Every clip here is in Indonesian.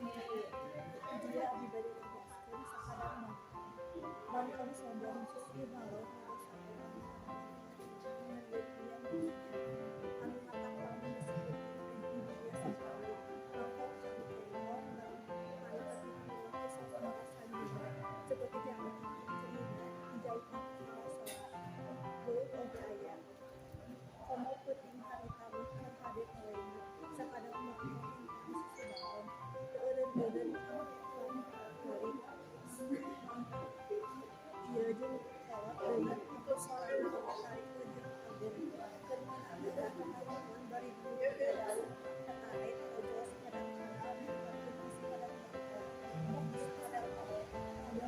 dia abdi bade tegaskeun sakadang bangkong sombong sisi balon harus penelitian anu ngatakami disebut ibu dia sakali bangkong jadi tengok dan kualitas itu satu merasa juga seperti jalan cerita dijahitkan rasa belum oge aya komo peuting hari-hari kan hade poena sakadang meureun sisi balon eureun-eureun kuring ieu jeung kolot deui untuk soalna oge tarik jeung agen keur meunang kanaon bari buru daun kataret ojos kadang-kadang bukan sakadang mok sakadang ada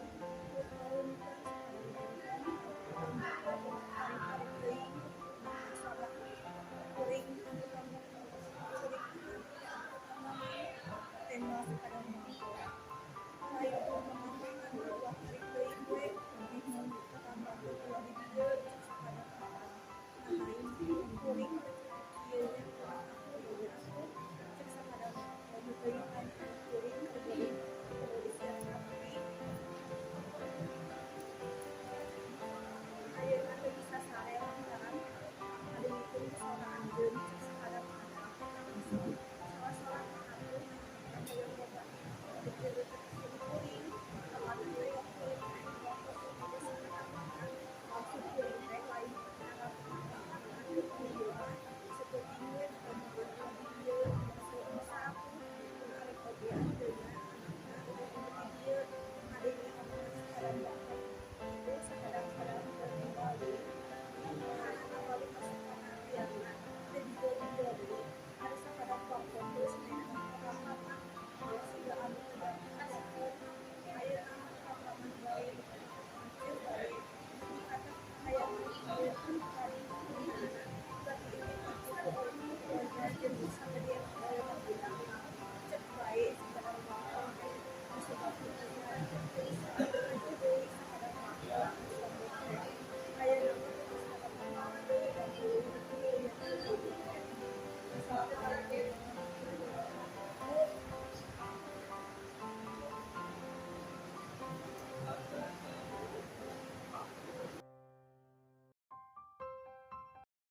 tahun hari-hari deui sabak kuring anu kamu kuring tenda sakadang kayu pemandangan dua hari deui gue lebih mau tambah dua di dieu sakadang nah kuring